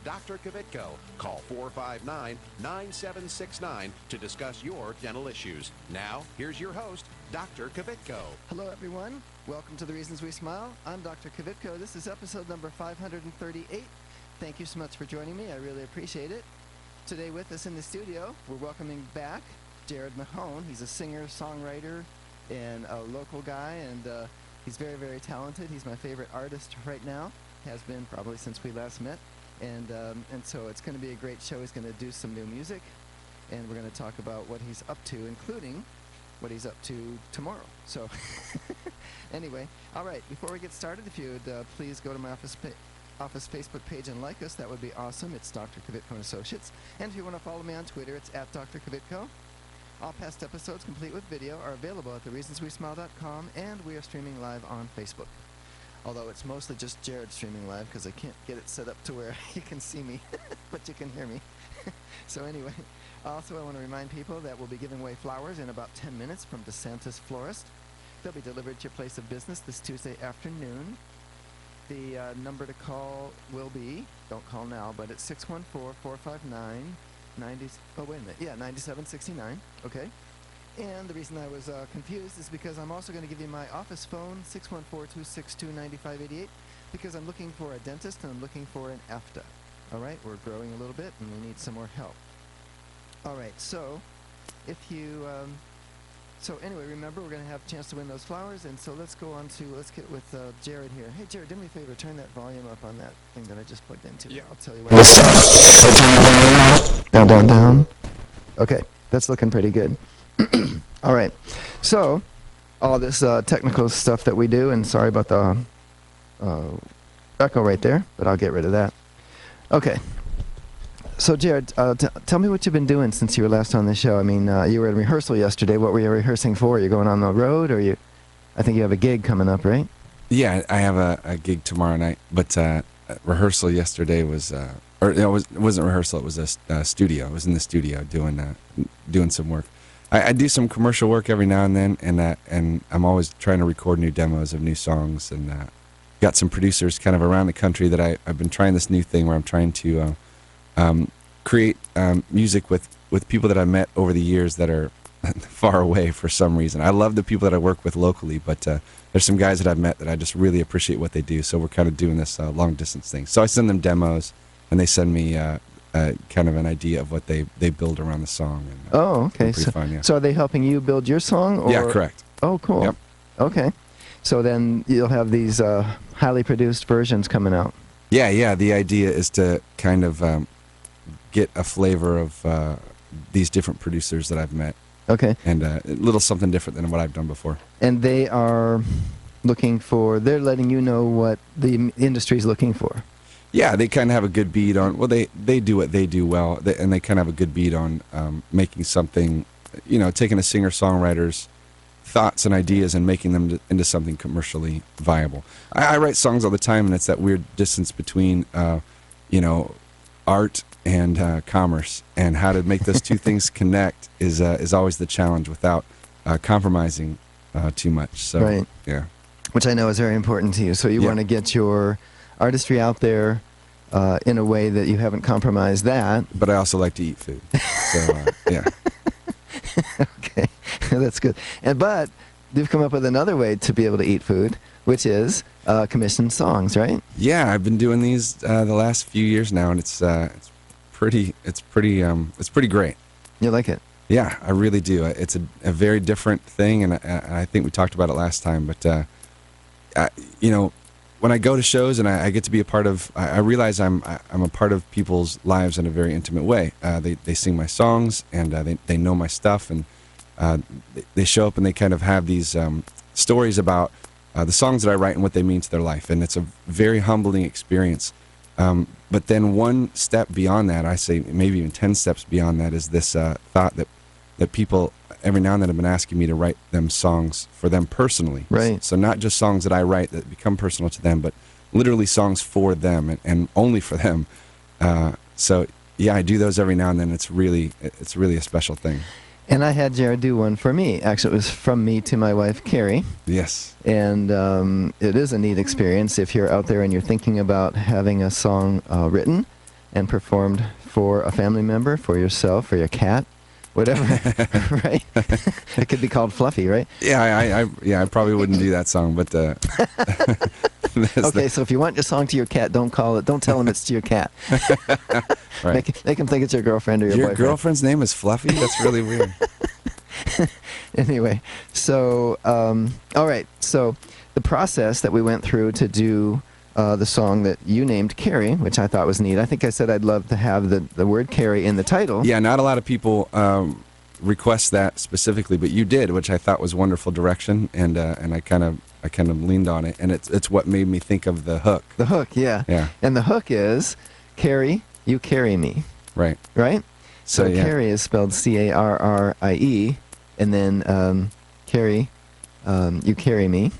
Dr. Kvitko. Call 459-9769 to discuss your dental issues. Now, here's your host, Dr. Kvitko. Hello, everyone. Welcome to The Reasons We Smile. I'm Dr. Kvitko. This is episode number 538. Thank you so much for joining me. I really appreciate it. Today with us in the studio, we're welcoming back Jared Mahone. He's a singer, songwriter, and a local guy, and he's very, very talented. He's my favorite artist right now. Has been probably since we last met. And so it's going to be a great show. He's going to do some new music, and we're going to talk about what he's up to, including what he's up to tomorrow. So anyway, all right, before we get started, if you would please go to my office Facebook page and like us, that would be awesome. It's Dr. Kvitko and Associates. And if you want to follow me on Twitter, it's at Dr. Kvitko. All past episodes, complete with video, are available at thereasonswesmile.com, and we are streaming live on Facebook. Although it's mostly just Jared streaming live because I can't get it set up to where you can see me, but you can hear me. So anyway, also I want to remind people that we'll be giving away flowers in about 10 minutes from DeSantis Florist. They'll be delivered to your place of business this Tuesday afternoon. The number to call will be, don't call now, but it's 614-459-9769, okay? And the reason I was confused is because I'm also going to give you my office phone, 614-262-9588, because I'm looking for a dentist and I'm looking for an AFTA. All right, we're growing a little bit and we need some more help. All right, so if you, so anyway, remember we're going to have a chance to win those flowers, and so let's get with Jared here. Hey, Jared, do me a favor, turn that volume up on that thing that I just plugged into. Yeah. I'll tell you what. Down, down, down. Okay, that's looking pretty good. All right, so all this technical stuff that we do, and sorry about the echo right there, but I'll get rid of that. Okay, so Jared, tell me what you've been doing since you were last on the show. I mean, you were at rehearsal yesterday. What were you rehearsing for? Are you going on the road, or I think you have a gig coming up, right? Yeah, I have a gig tomorrow night, but rehearsal yesterday was, it wasn't rehearsal, it was a studio. I was in the studio doing some work. I do some commercial work every now and then, and I'm always trying to record new demos of new songs, and got some producers kind of around the country that I've been trying this new thing where I'm trying to create music with people that I met over the years that are far away for some reason. I love the people that I work with locally, but there's some guys that I've met that I just really appreciate what they do, so we're kind of doing this long distance thing. So I send them demos, and they send me kind of an idea of what they build around the song. And, oh, okay. Pretty fun, yeah. So are they helping you build your song? Or? Yeah, correct. Oh, cool. Yep. Okay. So then you'll have these highly produced versions coming out. Yeah. The idea is to kind of get a flavor of these different producers that I've met. Okay. And a little something different than what I've done before. And they are they're letting you know what the industry's looking for. Yeah, they kind of have a good beat on, well, they do what they do well, and they kind of have a good beat on making something, taking a singer-songwriter's thoughts and ideas and making them into something commercially viable. I write songs all the time, and it's that weird distance between, art and commerce, and how to make those two things connect is always the challenge without compromising too much. So, right. Yeah. Which I know is very important to you. So you want to get your artistry out there in a way that you haven't compromised that. But I also like to eat food. So, yeah. Okay, that's good. But you've come up with another way to be able to eat food, which is commissioned songs, right? Yeah, I've been doing these the last few years now, and it's pretty great. You like it? Yeah, I really do. It's a very different thing, and I think we talked about it last time. But when I go to shows and I get to be a part of, I realize I'm a part of people's lives in a very intimate way. They sing my songs, and they know my stuff, and they show up and they kind of have these stories about the songs that I write and what they mean to their life, and it's a very humbling experience. But then one step beyond that, I say maybe even 10 steps beyond that, is this thought that people every now and then have been asking me to write them songs for them personally. Right. So not just songs that I write that become personal to them, but literally songs for them and only for them. So yeah, I do those every now and then. It's really a special thing. And I had Jared do one for me. Actually, it was from me to my wife, Carrie. Yes. And it is a neat experience if you're out there and you're thinking about having a song written and performed for a family member, for yourself, for your cat, whatever, right? It could be called Fluffy, right? Yeah, I probably wouldn't do that song, but Okay, so if you want your song to your cat, don't tell him it's to your cat. right. Make him think it's your girlfriend or your boyfriend. Your girlfriend's name is Fluffy? That's really weird. Anyway, so all right, so the process that we went through to do the song that you named Carrie, which I thought was neat. I think I said I'd love to have the word Carrie in the title. Yeah, not a lot of people request that specifically, but you did, which I thought was wonderful direction, and I kind of leaned on it, and it's what made me think of the hook. The hook, yeah. Yeah. And the hook is Carrie, you carry me. Right. Right? So yeah. Carrie is spelled C-A-R-R-I-E, and then Carrie, you carry me.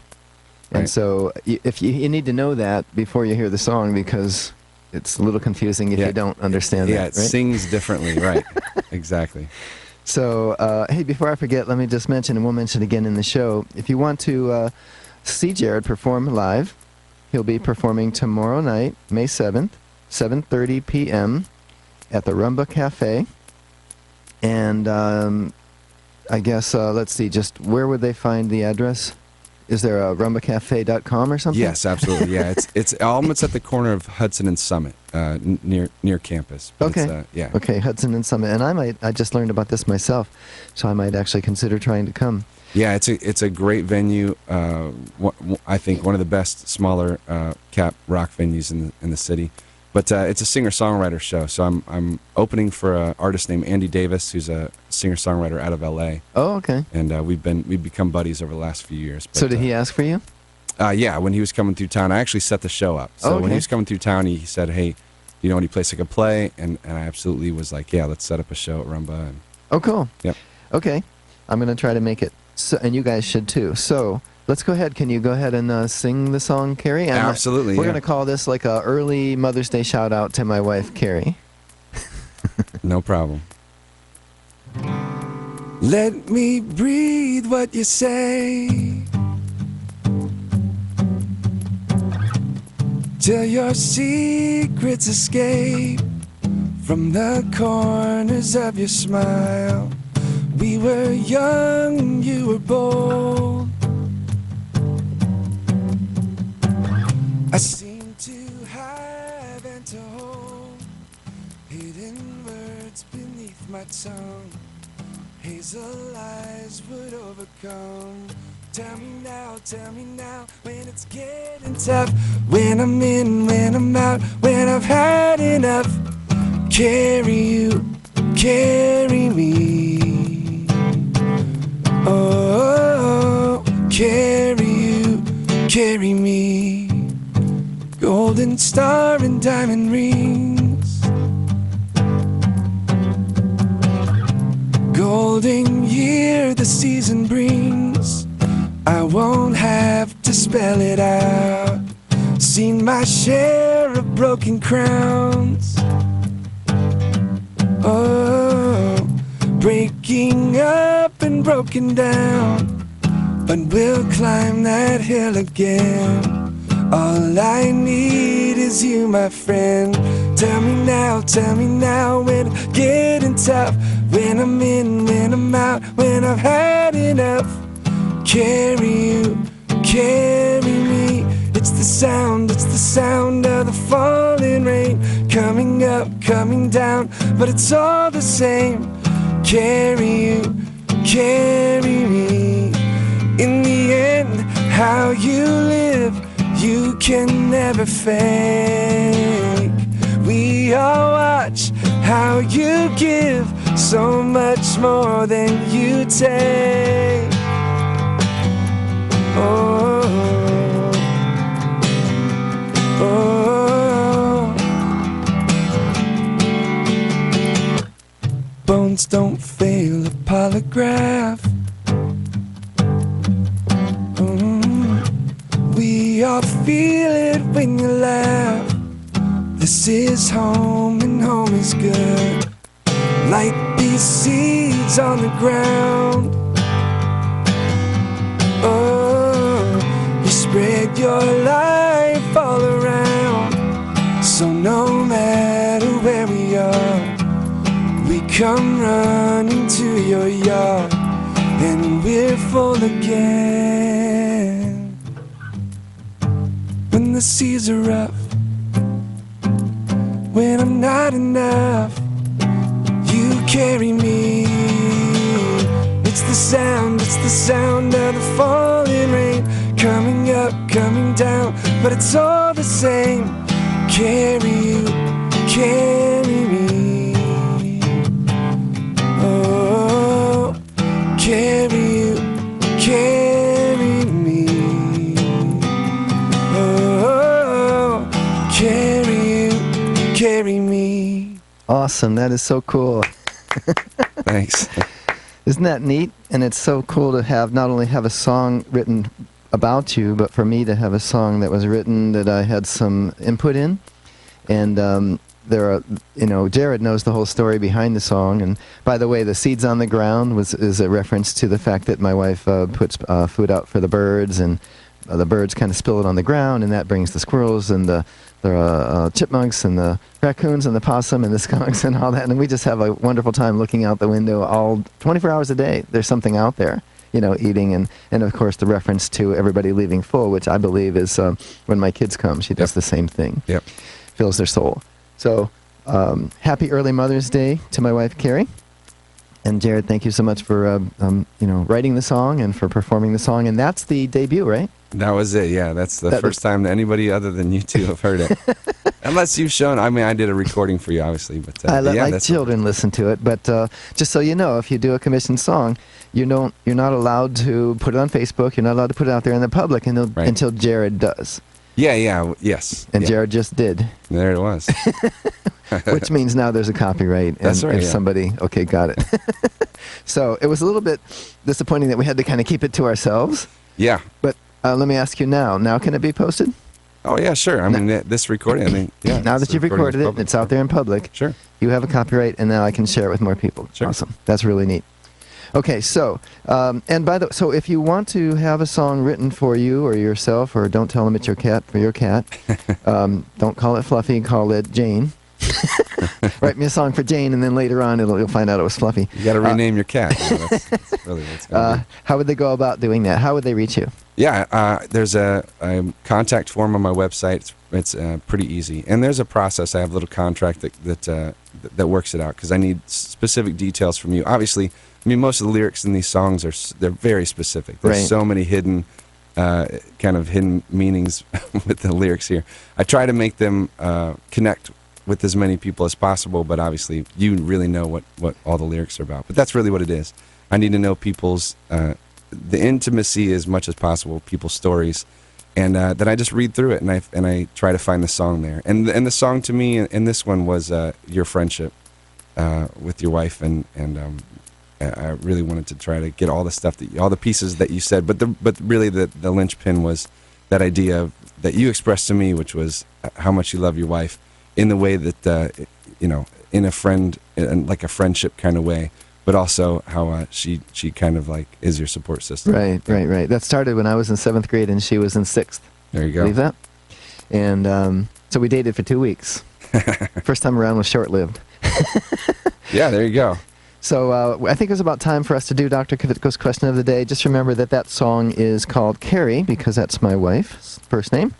And Right. so if you need to know that before you hear the song, because it's a little confusing if you don't understand that. Yeah, it right? sings differently, right? Exactly. So, hey, before I forget, let me just mention, and we'll mention again in the show, if you want to see Jared perform live, he'll be performing tomorrow night, May 7th, 7:30 p.m. at the Rumba Cafe. And I guess, let's see, just where would they find the address? Is there a rumbacafe.com or something? Yes, absolutely. Yeah, it's almost at the corner of Hudson and Summit, near campus. But Okay. it's, yeah. Okay, Hudson and Summit. And I just learned about this myself, so I might actually consider trying to come. Yeah, it's a great venue. I think one of the best smaller cap rock venues in the city. But it's a singer-songwriter show, so I'm opening for an artist named Andy Davis, who's a singer-songwriter out of L.A. Oh, okay. And we've become buddies over the last few years. But, So did he ask for you? Yeah, when he was coming through town, I actually set the show up. So Oh, when okay. he was coming through town, he said, "Hey, you know any place I could play?" And I absolutely was like, "Yeah, let's set up a show at Rumba." And Oh, cool. Yep. Okay. I'm going to try to make it. So, and you guys should too. So let's go ahead. Can you go ahead and sing the song, Carrie? And Absolutely, We're yeah. going to call this like a early Mother's Day shout out to my wife, Carrie. No problem. Let me breathe what you say, till your secrets escape from the corners of your smile. We were young, you were bold. I seem to have and to hold hidden words beneath my tongue. Hazel eyes would overcome. Tell me now, when it's getting tough, when I'm in, when I'm out, when I've had enough. Carry you, carry me. Oh, carry you, carry me. Golden star and diamond rings, golden year the season brings. I won't have to spell it out. Seen my share of broken crowns. Oh, breaking up and broken down, but we'll climb that hill again. All I need is you, my friend. Tell me now, when it's getting tough, when I'm in, when I'm out, when I've had enough. Carry you, carry me. It's the sound of the falling rain, coming up, coming down, but it's all the same. Carry you, carry me. In the end, how you live, you can never fake. We all watch how you give, so much more than you take. Oh, oh. Bones don't fail a polygraph. We all feel it when you laugh. This is home and home is good. Like these seeds on the ground. Oh, you spread your life all around. So no matter where come running to your yard, and we're full again. When the seas are rough, when I'm not enough, you carry me. It's the sound of the falling rain, coming up, coming down, but it's all the same. Carry you, carry me. Oh, carry you, carry me. Oh, carry you, carry me. Awesome. That is so cool. Thanks. Isn't that neat? And it's so cool to have not only have a song written about you, but for me to have a song that was written that I had some input in. And there are, Jared knows the whole story behind the song. And by the way, the seeds on the ground is a reference to the fact that my wife puts food out for the birds, and the birds kind of spill it on the ground, and that brings the squirrels and the chipmunks and the raccoons and the possum and the skunks and all that. And we just have a wonderful time looking out the window all 24 hours a day. There's something out there, eating. And of course, the reference to everybody leaving full, which I believe is when my kids come. She does the same thing. Yep. Fills their soul. So happy early Mother's Day to my wife, Carrie. And Jared, thank you so much for writing the song and for performing the song. And that's the debut, right? That was it, yeah. That's the first time that anybody other than you two have heard it. Unless you've shown, I did a recording for you, obviously. But I let my children listen to it. But just so you know, if you do a commissioned song, you're not allowed to put it on Facebook. You're not allowed to put it out there in the public until Jared does. Yes. And Jared just did. There it was. Which means now there's a copyright. That's right. Somebody, okay, got it. So it was a little bit disappointing that we had to kind of keep it to ourselves. Yeah. But let me ask you now. Now can it be posted? Oh, yeah, sure. This recording, yeah. Now that you've recorded it, it's out there in public. Sure. You have a copyright, and now I can share it with more people. Sure. Awesome. That's really neat. Okay, so, so if you want to have a song written for you or yourself, or don't tell them it's your cat, for your cat, don't call it Fluffy, call it Jane. Write me a song for Jane, and then later on you'll find out it was Fluffy. You got to rename your cat. That's really what it's gonna be. How would they go about doing that? How would they reach you? Yeah, there's a contact form on my website. It's pretty easy, and there's a process. I have a little contract that works it out, because I need specific details from you. Obviously, most of the lyrics in these songs they're very specific. There's so many hidden meanings with the lyrics here. I try to make them connect with as many people as possible, but obviously you really know what all the lyrics are about. But that's really what it is. I need to know people's the intimacy as much as possible, people's stories, and then I just read through it, and I try to find the song there. And the song to me in this one was your friendship with your wife, and I really wanted to try to get all the stuff all the pieces that you said, but really the linchpin was that idea that you expressed to me, which was how much you love your wife, in the way that in a friendship kind of way, but also how she kind of like is your support system. Right. That started when I was in 7th grade and she was in 6th. There you go. Believe that? And so we dated for 2 weeks. First time around was short-lived. Yeah, there you go. So I think it was about time for us to do Dr. Kvitko's question of the day. Just remember that song is called Carrie, because that's my wife's first name.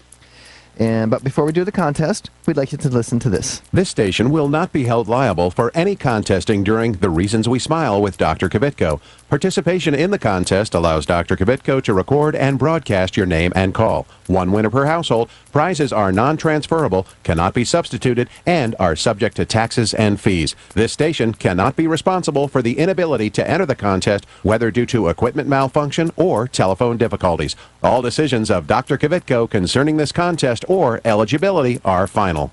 But before we do the contest, we'd like you to listen to this. This station will not be held liable for any contesting during The Reasons We Smile with Dr. Kvitko. Participation in the contest allows Dr. Kvitko to record and broadcast your name and call. One winner per household. Prizes are non-transferable, cannot be substituted, and are subject to taxes and fees. This station cannot be responsible for the inability to enter the contest, whether due to equipment malfunction or telephone difficulties. All decisions of Dr. Kvitko concerning this contest or eligibility are final.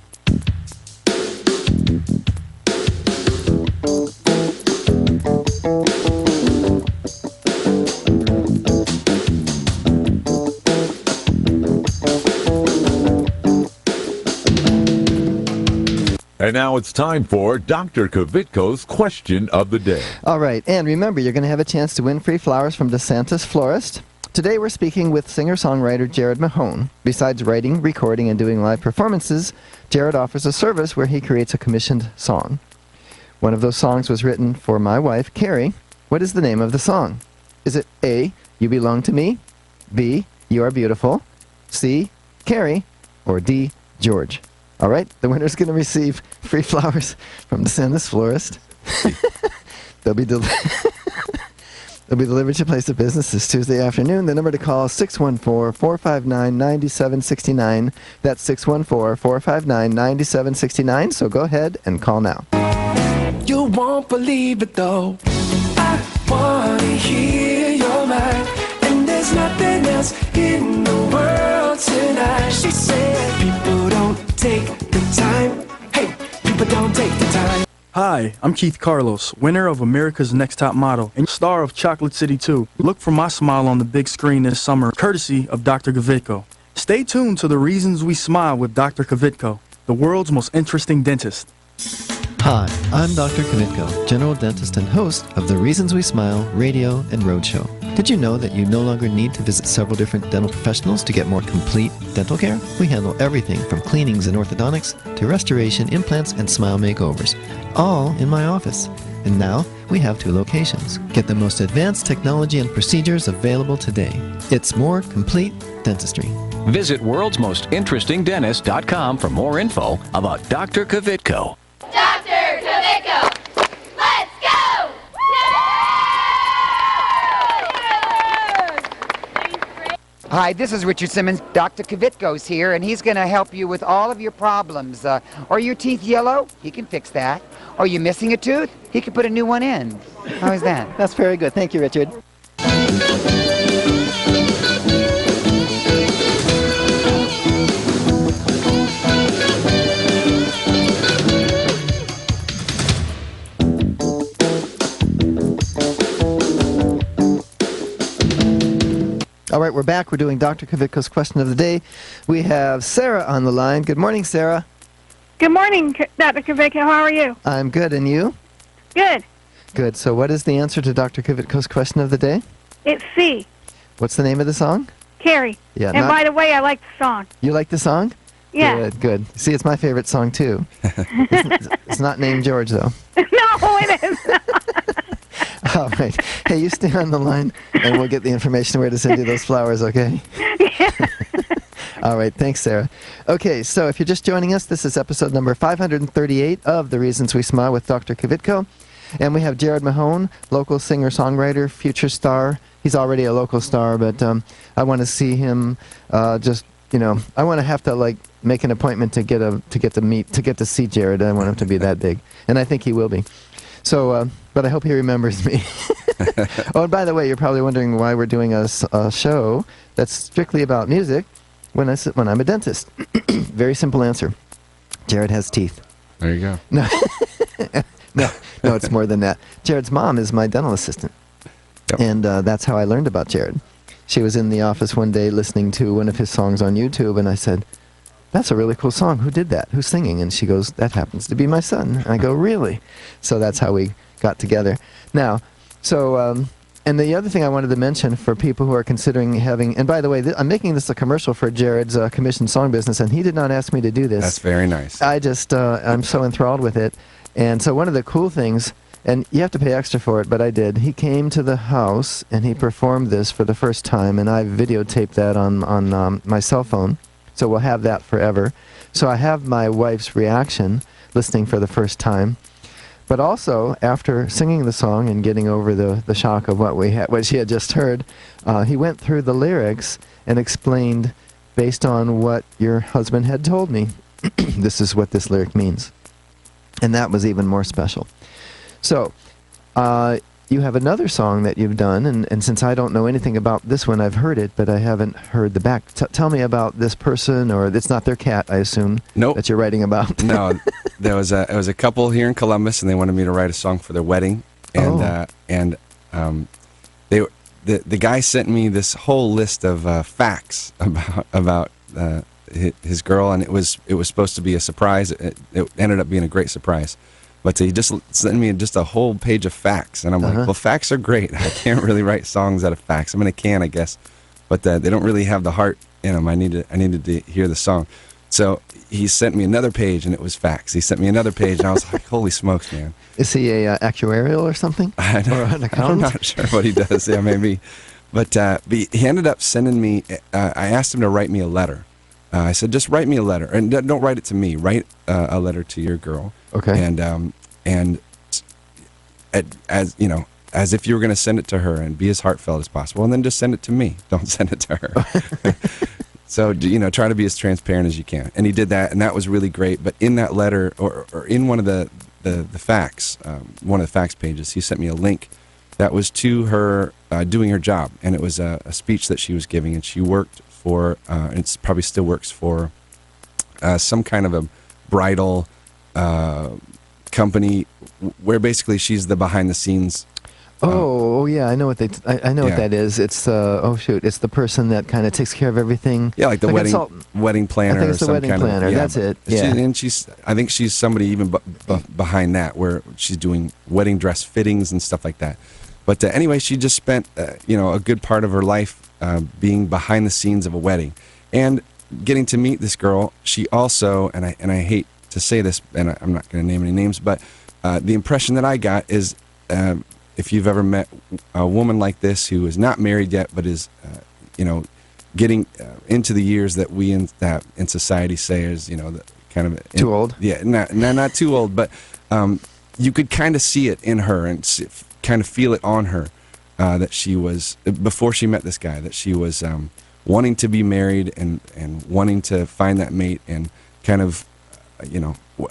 And now it's time for Dr. Kvitko's question of the day. All right, and remember, you're going to have a chance to win free flowers from DeSantis Florist. Today we're speaking with singer-songwriter Jared Mahone. Besides writing, recording, and doing live performances, Jared offers a service where he creates a commissioned song. One of those songs was written for my wife, Carrie. What is the name of the song? Is it A, You Belong to Me, B, You Are Beautiful, C, Carrie, or D, George? All right, the winner's going to receive free flowers from DeSantis Florist. They'll be delivered to your place of business this Tuesday afternoon. The number to call is 614-459-9769. That's 614-459-9769. So go ahead and call now. You won't believe it though. I wanna hear your mind, and there's nothing else in the world tonight. She said, people don't take the time. Hey, people don't take the time. Hi, I'm Keith Carlos, winner of America's Next Top Model and star of Chocolate City 2. Look for my smile on the big screen this summer, courtesy of Dr. Kvitko. Stay tuned to The Reasons We Smile with Dr. Kvitko, the world's most interesting dentist. Hi, I'm Dr. Kvitko, general dentist and host of the Reasons We Smile radio and roadshow. Did you know that you no longer need to visit several different dental professionals to get more complete dental care? We handle everything from cleanings and orthodontics to restoration, implants, and smile makeovers, all in my office. And now we have 2 locations. Get the most advanced technology and procedures available today. It's more complete dentistry. Visit worldsmostinterestingdentist.com for more info about Dr. Kvitko. Dr. Kvitko, let's go! Hi, this is Richard Simmons. Dr. Kvitko's here, and he's going to help you with all of your problems. Are your teeth yellow? He can fix that. Are you missing a tooth? He can put a new one in. How is that? That's very good. Thank you, Richard. All right, we're back. We're doing Dr. Kvitko's question of the day. We have Sarah on the line. Good morning, Sarah. Good morning, Dr. Kvitko. How are you? I'm good, and you? Good. Good. So what is the answer to Dr. Kvitko's question of the day? It's C. What's the name of the song? Carrie. Yeah. And by the way, I like the song. You like the song? Yeah. Good, good. See, it's my favorite song, too. It's not named George, though. No, it is not. All right. Hey, you stay on the line, and we'll get the information where to send you those flowers, okay? Yeah. All right. Thanks, Sarah. Okay, so if you're just joining us, this is episode number 538 of The Reasons We Smile with Dr. Kvitko. And we have Jared Mahone, local singer-songwriter, future star. He's already a local star, but I want to see him I want to have to, like, make an appointment to get to see Jared. I want him to be that big. And I think he will be. So, but I hope he remembers me. Oh, and by the way, you're probably wondering why we're doing a show that's strictly about music when I'm a dentist. Very simple answer. Jared has teeth. There you go. No, no, it's more than that. Jared's mom is my dental assistant. Yep. And that's how I learned about Jared. She was in the office one day listening to one of his songs on YouTube, and I said, "That's a really cool song. Who did that? Who's singing?" And she goes, "That happens to be my son." And I go, "Really?" So that's how we got together. Now, and the other thing I wanted to mention for people who are considering having, and by the way, I'm making this a commercial for Jared's commissioned song business, and he did not ask me to do this. That's very nice. I just, I'm so enthralled with it. And so one of the cool things, and you have to pay extra for it, but I did. He came to the house, and he performed this for the first time, and I videotaped that on my cell phone. So we'll have that forever. So I have my wife's reaction, listening for the first time. But also, after singing the song and getting over the shock of what she had just heard, he went through the lyrics and explained, based on what your husband had told me, this is what this lyric means. And that was even more special. So, you have another song that you've done, and since I don't know anything about this one, I've heard it, but I haven't heard the back. Tell me about this person, or it's not their cat, I assume, Nope. that you're writing about. No, it was a couple here in Columbus, and they wanted me to write a song for their wedding, and the guy sent me this whole list of facts about his girl, and it was supposed to be a surprise. It ended up being a great surprise. But he just sent me just a whole page of facts, and I'm like, well, facts are great. I can't really write songs out of facts. I mean, I can, I guess, but they don't really have the heart in them. I needed to hear the song. So he sent me another page, and it was fax. He sent me another page, and I was like, holy smokes, man. Is he a actuarial or something? Or an accountant? I'm not sure what he does. Yeah, maybe. But he ended up sending me, I asked him to write me a letter. I said, just write me a letter. And don't write it to me. Write a letter to your girl. Okay. And as you know, as if you were going to send it to her and be as heartfelt as possible. And then just send it to me. Don't send it to her. So, you know, try to be as transparent as you can. And he did that, and that was really great. But in that letter, or in one of the fax, one of the fax pages, he sent me a link that was to her doing her job. And it was a speech that she was giving, and she worked for, and it's probably still works for, some kind of a bridal company where basically she's the behind-the-scenes. Oh yeah, I know what I know what that is. It's it's the person that kind of takes care of everything. Yeah, like the wedding planner. I think it's the wedding planner. That's it. Yeah, and I think she's somebody even behind that, where she's doing wedding dress fittings and stuff like that. But anyway, she just spent a good part of her life being behind the scenes of a wedding, and getting to meet this girl. She also, and I hate to say this, and I'm not going to name any names, but the impression that I got is. If you've ever met a woman like this who is not married yet, but is, getting into the years that we in society say is, kind of too old. Yeah, not too old, but you could kind of see it in her and kind of feel it on her that she was before she met this guy, that she was wanting to be married and wanting to find that mate, and kind of,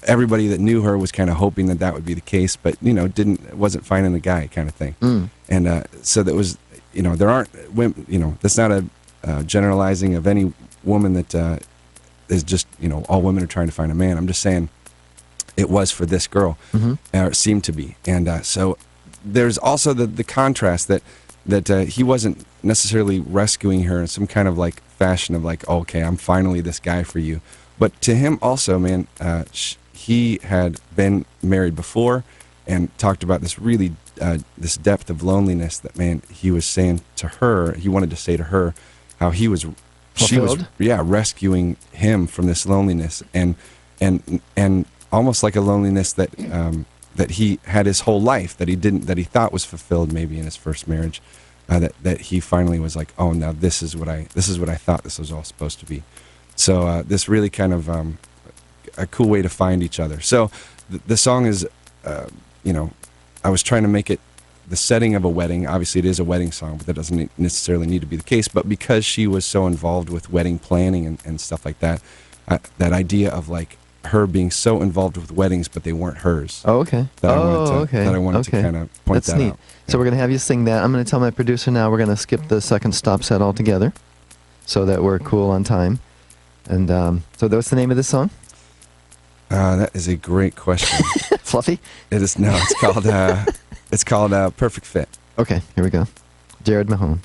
everybody that knew her was kind of hoping that would be the case, but wasn't finding the guy, kind of thing. And so that was, there aren't women, that's not a generalizing of any woman that is just, all women are trying to find a man. I'm just saying it was for this girl, or it seemed to be. And so there's also the contrast that he wasn't necessarily rescuing her in some kind of like fashion of like, okay, I'm finally this guy for you. But to him also, man, he had been married before and talked about this really, this depth of loneliness that, man, he was saying to her, he wanted to say to her how she was rescuing him from this loneliness and almost like a loneliness that, that he had his whole life that he thought was fulfilled maybe in his first marriage, that he finally was like, oh, now this is what I thought this was all supposed to be. So this really kind of a cool way to find each other. So the song is, I was trying to make it the setting of a wedding. Obviously, it is a wedding song, but that doesn't necessarily need to be the case. But because she was so involved with wedding planning and stuff like that, that idea of like her being so involved with weddings, but they weren't hers. Oh, okay. That I wanted to kind of point That's that neat. out. So we're going to have you sing that. I'm going to tell my producer now we're going to skip the second stop set altogether so that we're cool on time. And so what's the name of this song? That is a great question. Fluffy? It is. No, it's called Perfect Fit. Okay, here we go. Jared Mahone.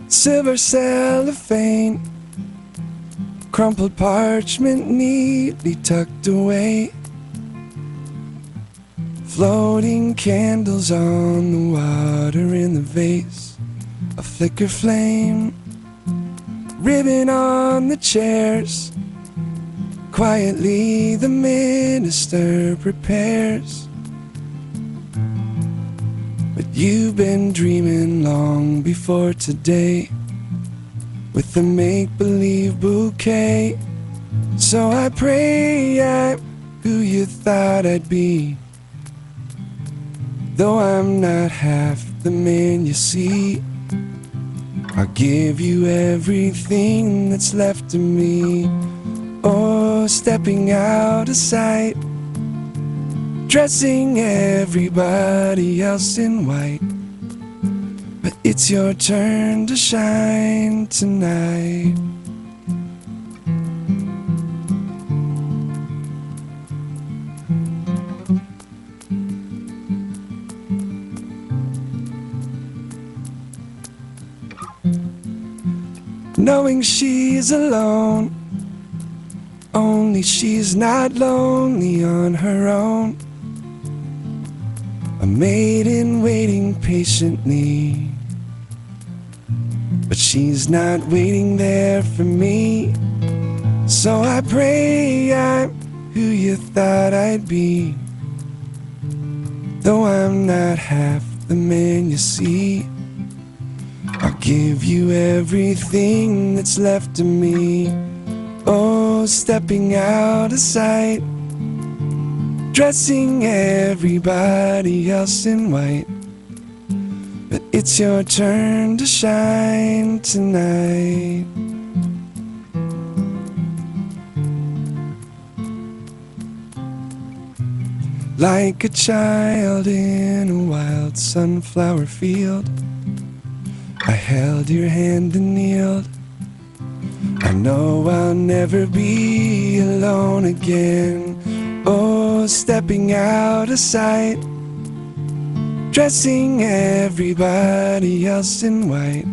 Silver cellophane, crumpled parchment neatly tucked away, floating candles on the water in the vase, a flicker flame, ribbon on the chairs, quietly the minister prepares. But you've been dreaming long before today, with the make-believe bouquet. So I pray I'm who you thought I'd be, though I'm not half the man you see. I'll give you everything that's left of me. Oh, stepping out of sight, dressing everybody else in white, but it's your turn to shine tonight. Knowing she's alone, only only she's not lonely on her own. A maiden waiting patiently, but she's not waiting there for me. So I pray I'm who you thought I'd be, though I'm not half the man you see. I'll give you everything that's left of me. Oh, stepping out of sight, dressing everybody else in white, but it's your turn to shine tonight. Like a child in a wild sunflower field, I held your hand and kneeled. I know I'll never be alone again. Oh, stepping out of sight, dressing everybody else in white,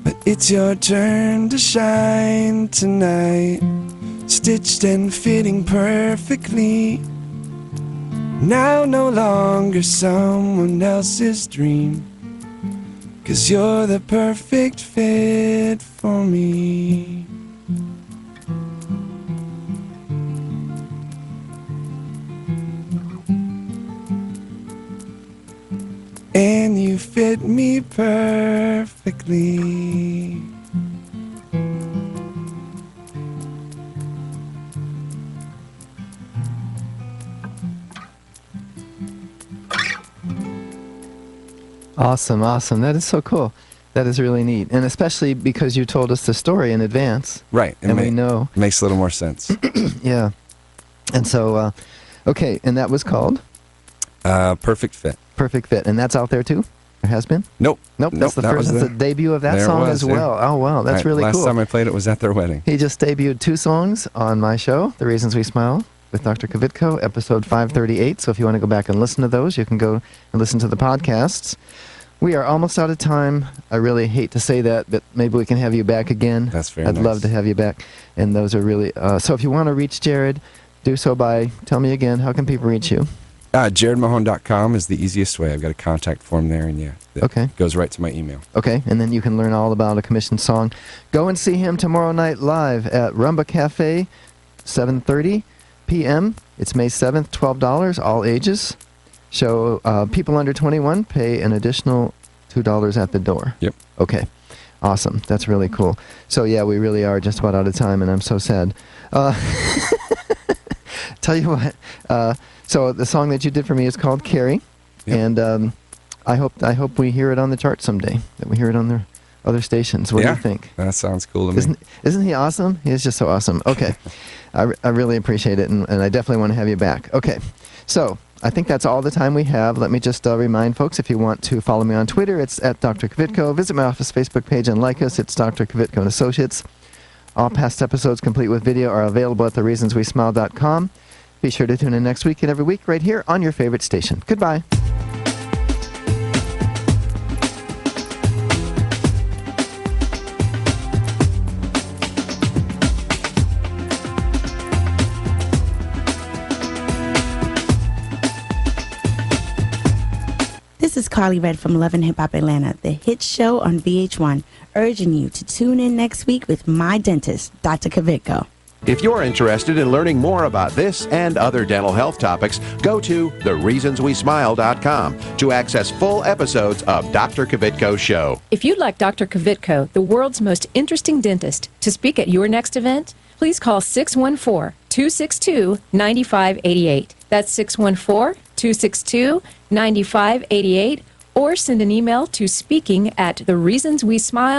but it's your turn to shine tonight. Stitched and fitting perfectly, now no longer someone else's dream, 'cause you're the perfect fit for me. And you fit me perfectly. Awesome, awesome. That is so cool. That is really neat. And especially because you told us the story in advance. Right. And we know. It makes a little more sense. Yeah. And so, okay, and that was called? Perfect Fit. Perfect Fit. And that's out there too? There has been? Nope. Nope. That's the first. That's the debut of that there song was, as well. Yeah. Oh, wow. That's really last cool. Last time I played it was at their wedding. He just debuted 2 songs on my show, The Reasons We Smile, with Dr. Kvitko, episode 538. So if you want to go back and listen to those, you can go and listen to the podcasts. We are almost out of time. I really hate to say that, but maybe we can have you back again. That's very I'd nice. love to have you back. And those are really... so if you want to reach Jared, do so by... Tell me again, how can people reach you? JaredMahone.com is the easiest way. I've got a contact form there, and yeah, it goes right to my email. Okay, and then you can learn all about a commissioned song. Go and see him tomorrow night live at Rumba Cafe, 7:30 p.m. It's May 7th, $12, all ages. So people under 21 pay an additional $2 at the door. Yep. Okay. Awesome. That's really cool. So yeah, we really are just about out of time, and I'm so sad. Tell you what. So the song that you did for me is called "Carrie," and I hope we hear it on the chart someday. That we hear it on the other stations. What do you think? That sounds cool to me. Isn't he awesome? He is just so awesome. Okay, I really appreciate it, and I definitely want to have you back. Okay, so I think that's all the time we have. Let me just remind folks, if you want to follow me on Twitter, it's at Dr. Kvitko. Visit my office Facebook page and like us. It's Dr. Kvitko and Associates. All past episodes, complete with video, are available at thereasonswesmile.com. Be sure to tune in next week and every week right here on your favorite station. Goodbye. This is Carly Red from Love and Hip Hop Atlanta, the hit show on VH1, urging you to tune in next week with my dentist, Dr. Kvitko. If you're interested in learning more about this and other dental health topics, go to thereasonswesmile.com to access full episodes of Dr. Kvitko's show. If you'd like Dr. Kvitko, the world's most interesting dentist, to speak at your next event, please call 614-262-9588. That's 614-262-9588, or send an email to speaking@thereasonswesmile.com.